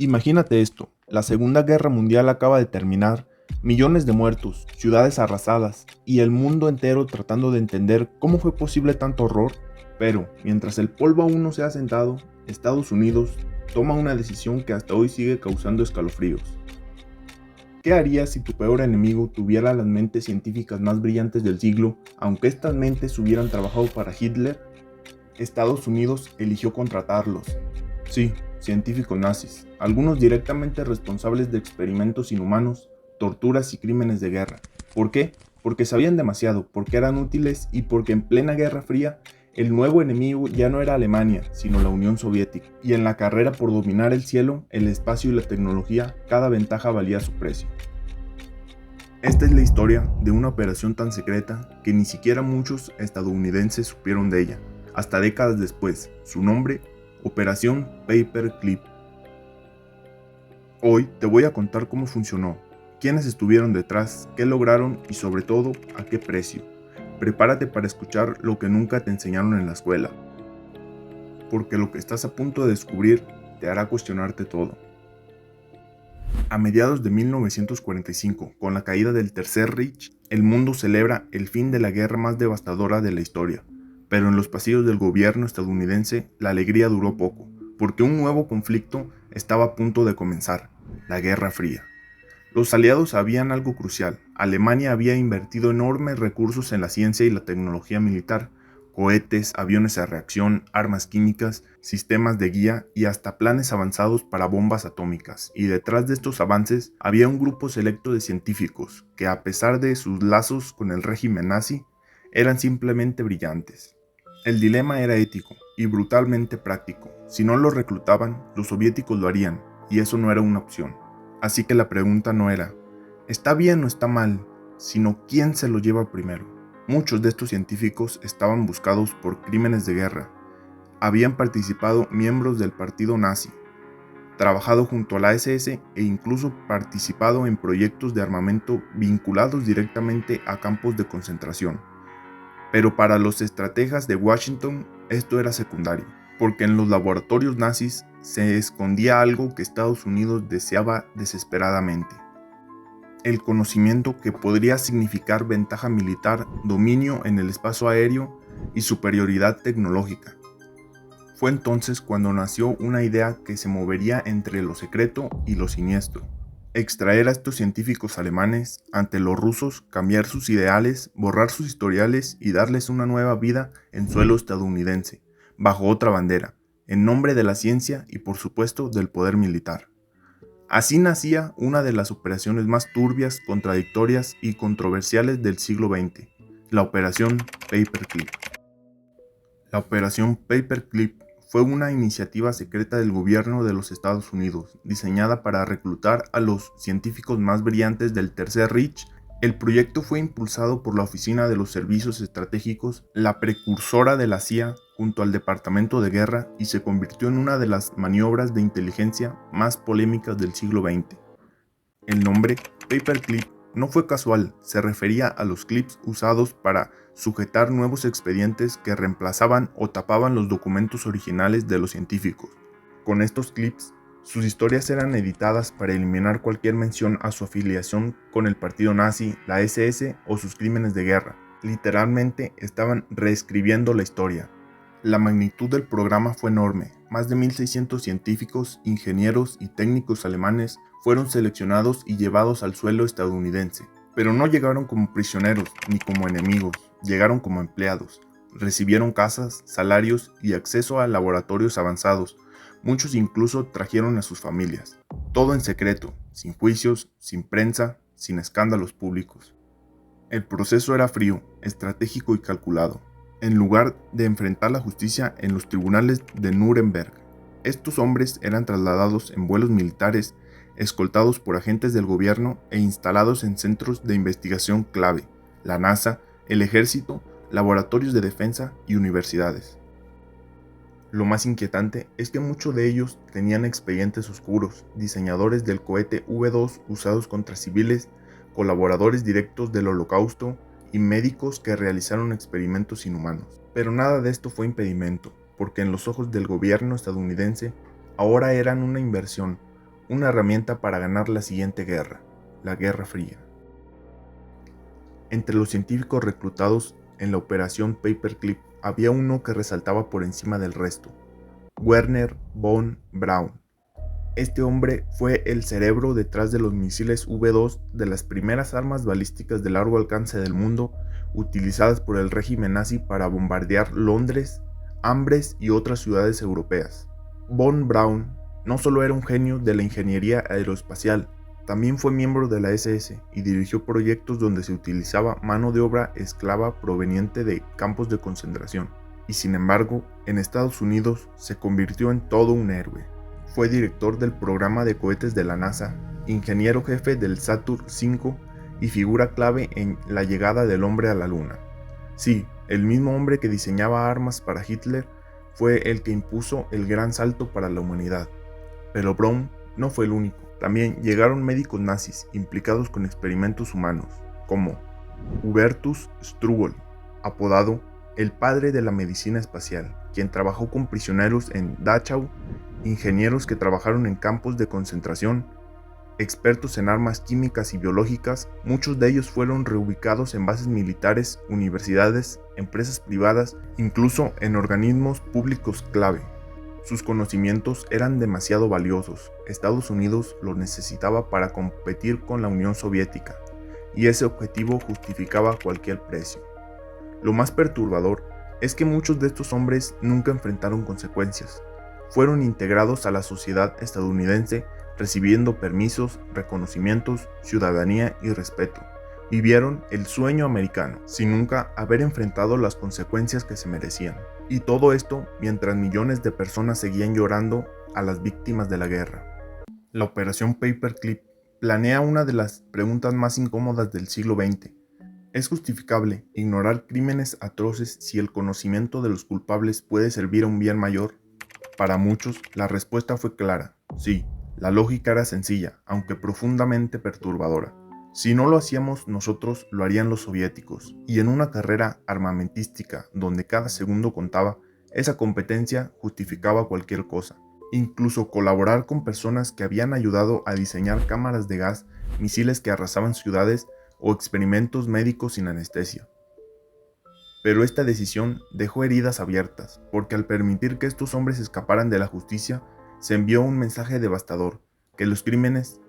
Imagínate esto, la Segunda Guerra Mundial acaba de terminar, millones de muertos, ciudades arrasadas y el mundo entero tratando de entender cómo fue posible tanto horror, pero mientras el polvo aún no se ha asentado, Estados Unidos toma una decisión que hasta hoy sigue causando escalofríos. ¿Qué harías si tu peor enemigo tuviera las mentes científicas más brillantes del siglo, aunque estas mentes hubieran trabajado para Hitler? Estados Unidos eligió contratarlos. Sí, científicos nazis, algunos directamente responsables de experimentos inhumanos, torturas y crímenes de guerra. ¿Por qué? Porque sabían demasiado, porque eran útiles y porque en plena Guerra Fría el nuevo enemigo ya no era Alemania, sino la Unión Soviética. Y en la carrera por dominar el cielo, el espacio y la tecnología, cada ventaja valía su precio. Esta es la historia de una operación tan secreta que ni siquiera muchos estadounidenses supieron de ella, hasta décadas después. Su nombre, Operación Paperclip. Hoy te voy a contar cómo funcionó, quiénes estuvieron detrás, qué lograron y sobre todo a qué precio. Prepárate para escuchar lo que nunca te enseñaron en la escuela, porque lo que estás a punto de descubrir te hará cuestionarte todo. A mediados de 1945, con la caída del Tercer Reich, el mundo celebra el fin de la guerra más devastadora de la historia. Pero en los pasillos del gobierno estadounidense la alegría duró poco, porque un nuevo conflicto estaba a punto de comenzar, la Guerra Fría. Los aliados sabían algo crucial: Alemania había invertido enormes recursos en la ciencia y la tecnología militar, cohetes, aviones a reacción, armas químicas, sistemas de guía y hasta planes avanzados para bombas atómicas. Y detrás de estos avances había un grupo selecto de científicos que, a pesar de sus lazos con el régimen nazi, eran simplemente brillantes. El dilema era ético y brutalmente práctico. Si no los reclutaban, los soviéticos lo harían, y eso no era una opción. Así que la pregunta no era ¿está bien o está mal?, sino ¿quién se lo lleva primero? Muchos de estos científicos estaban buscados por crímenes de guerra. Habían participado miembros del partido nazi, trabajado junto a la SS e incluso participado en proyectos de armamento vinculados directamente a campos de concentración. Pero para los estrategas de Washington esto era secundario, porque en los laboratorios nazis se escondía algo que Estados Unidos deseaba desesperadamente: el conocimiento que podría significar ventaja militar, dominio en el espacio aéreo y superioridad tecnológica. Fue entonces cuando nació una idea que se movería entre lo secreto y lo siniestro: extraer a estos científicos alemanes ante los rusos, cambiar sus ideales, borrar sus historiales y darles una nueva vida en suelo estadounidense, bajo otra bandera, en nombre de la ciencia y por supuesto del poder militar. Así nacía una de las operaciones más turbias, contradictorias y controversiales del siglo XX, la Operación Paperclip. La Operación Paperclip fue una iniciativa secreta del gobierno de los Estados Unidos, diseñada para reclutar a los científicos más brillantes del Tercer Reich. El proyecto fue impulsado por la Oficina de los Servicios Estratégicos, la precursora de la CIA, junto al Departamento de Guerra, y se convirtió en una de las maniobras de inteligencia más polémicas del siglo XX. El nombre Paperclip no fue casual, se refería a los clips usados para sujetar nuevos expedientes que reemplazaban o tapaban los documentos originales de los científicos. Con estos clips, sus historias eran editadas para eliminar cualquier mención a su afiliación con el partido nazi, la SS o sus crímenes de guerra. Literalmente estaban reescribiendo la historia. La magnitud del programa fue enorme. Más de 1.600 científicos, ingenieros y técnicos alemanes fueron seleccionados y llevados al suelo estadounidense. Pero no llegaron como prisioneros ni como enemigos, llegaron como empleados. Recibieron casas, salarios y acceso a laboratorios avanzados. Muchos incluso trajeron a sus familias. Todo en secreto, sin juicios, sin prensa, sin escándalos públicos. El proceso era frío, estratégico y calculado. En lugar de enfrentar la justicia en los tribunales de Nuremberg, estos hombres eran trasladados en vuelos militares, escoltados por agentes del gobierno e instalados en centros de investigación clave: la NASA, el ejército, laboratorios de defensa y universidades. Lo más inquietante es que muchos de ellos tenían expedientes oscuros: diseñadores del cohete V2 usados contra civiles, colaboradores directos del Holocausto y médicos que realizaron experimentos inhumanos. Pero nada de esto fue impedimento, porque en los ojos del gobierno estadounidense ahora eran una inversión, una herramienta para ganar la siguiente guerra, la Guerra Fría. Entre los científicos reclutados en la Operación Paperclip había uno que resaltaba por encima del resto, Wernher von Braun. Este hombre fue el cerebro detrás de los misiles V-2, de las primeras armas balísticas de largo alcance del mundo, utilizadas por el régimen nazi para bombardear Londres, Amberes y otras ciudades europeas. Von Braun no solo era un genio de la ingeniería aeroespacial, también fue miembro de la SS y dirigió proyectos donde se utilizaba mano de obra esclava proveniente de campos de concentración. Y sin embargo, en Estados Unidos se convirtió en todo un héroe. Fue director del programa de cohetes de la NASA, ingeniero jefe del Saturn V y figura clave en la llegada del hombre a la Luna. Sí, el mismo hombre que diseñaba armas para Hitler fue el que impuso el gran salto para la humanidad. Pero Braun no fue el único. También llegaron médicos nazis implicados con experimentos humanos, como Hubertus Strugol, apodado el padre de la medicina espacial, quien trabajó con prisioneros en Dachau, ingenieros que trabajaron en campos de concentración, expertos en armas químicas y biológicas. Muchos de ellos fueron reubicados en bases militares, universidades, empresas privadas, incluso en organismos públicos clave. Sus conocimientos eran demasiado valiosos. Estados Unidos los necesitaba para competir con la Unión Soviética, y ese objetivo justificaba cualquier precio. Lo más perturbador es que muchos de estos hombres nunca enfrentaron consecuencias. Fueron integrados a la sociedad estadounidense, recibiendo permisos, reconocimientos, ciudadanía y respeto. Vivieron el sueño americano, sin nunca haber enfrentado las consecuencias que se merecían. Y todo esto mientras millones de personas seguían llorando a las víctimas de la guerra. La Operación Paperclip planea una de las preguntas más incómodas del siglo XX. ¿Es justificable ignorar crímenes atroces si el conocimiento de los culpables puede servir a un bien mayor? Para muchos, la respuesta fue clara. Sí, la lógica era sencilla, aunque profundamente perturbadora. Si no lo hacíamos nosotros, lo harían los soviéticos. Y en una carrera armamentística donde cada segundo contaba, esa competencia justificaba cualquier cosa. Incluso colaborar con personas que habían ayudado a diseñar cámaras de gas, misiles que arrasaban ciudades o experimentos médicos sin anestesia. Pero esta decisión dejó heridas abiertas, porque al permitir que estos hombres escaparan de la justicia, se envió un mensaje devastador, que los crímenes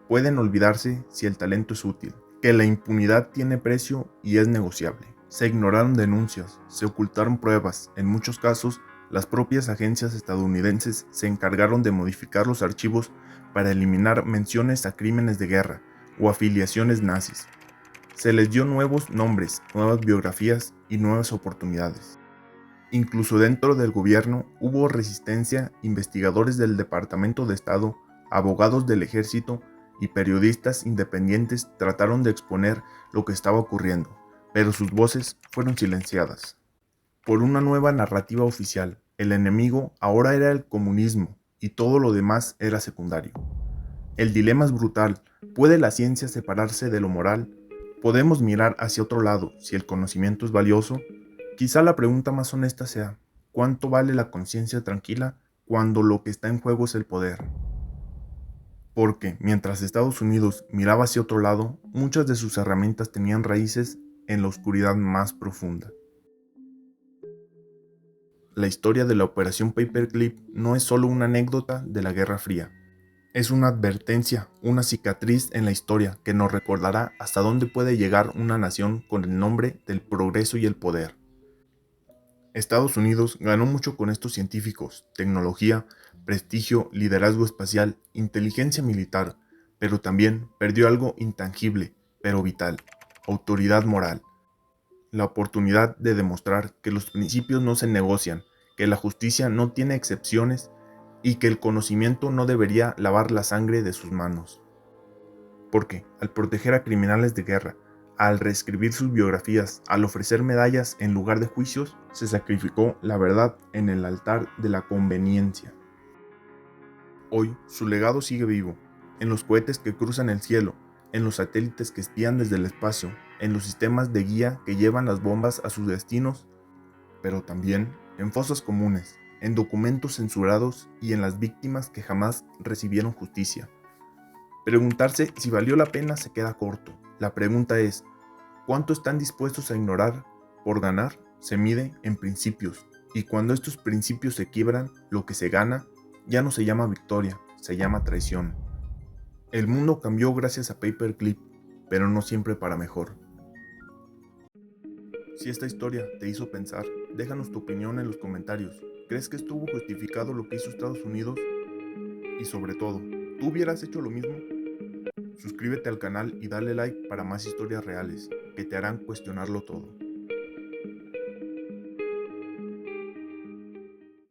pueden olvidarse si el talento es útil, que la impunidad tiene precio y es negociable. Se ignoraron denuncias, se ocultaron pruebas, en muchos casos, las propias agencias estadounidenses se encargaron de modificar los archivos para eliminar menciones a crímenes de guerra o afiliaciones nazis. Se les dio nuevos nombres, nuevas biografías y nuevas oportunidades. Incluso dentro del gobierno hubo resistencia, investigadores del Departamento de Estado, abogados del ejército y periodistas independientes trataron de exponer lo que estaba ocurriendo, pero sus voces fueron silenciadas. Por una nueva narrativa oficial, el enemigo ahora era el comunismo y todo lo demás era secundario. El dilema es brutal. ¿Puede la ciencia separarse de lo moral? ¿Podemos mirar hacia otro lado si el conocimiento es valioso? Quizá la pregunta más honesta sea, ¿cuánto vale la conciencia tranquila cuando lo que está en juego es el poder? Porque, mientras Estados Unidos miraba hacia otro lado, muchas de sus herramientas tenían raíces en la oscuridad más profunda. La historia de la Operación Paperclip no es solo una anécdota de la Guerra Fría. Es una advertencia, una cicatriz en la historia que nos recordará hasta dónde puede llegar una nación con el nombre del progreso y el poder. Estados Unidos ganó mucho con estos científicos, tecnología, prestigio, liderazgo espacial, inteligencia militar, pero también perdió algo intangible, pero vital: autoridad moral. La oportunidad de demostrar que los principios no se negocian, que la justicia no tiene excepciones y que el conocimiento no debería lavar la sangre de sus manos. Porque, al proteger a criminales de guerra, al reescribir sus biografías, al ofrecer medallas en lugar de juicios, se sacrificó la verdad en el altar de la conveniencia. Hoy, su legado sigue vivo, en los cohetes que cruzan el cielo, en los satélites que espían desde el espacio, en los sistemas de guía que llevan las bombas a sus destinos, pero también en fosas comunes, en documentos censurados y en las víctimas que jamás recibieron justicia. Preguntarse si valió la pena se queda corto. La pregunta es, ¿cuánto están dispuestos a ignorar por ganar? Se mide en principios. Y cuando estos principios se quiebran, lo que se gana ya no se llama victoria, se llama traición. El mundo cambió gracias a Paperclip, pero no siempre para mejor. Si esta historia te hizo pensar, déjanos tu opinión en los comentarios. ¿Crees que estuvo justificado lo que hizo Estados Unidos? Y sobre todo, ¿tú hubieras hecho lo mismo? Suscríbete al canal y dale like para más historias reales, que te harán cuestionarlo todo.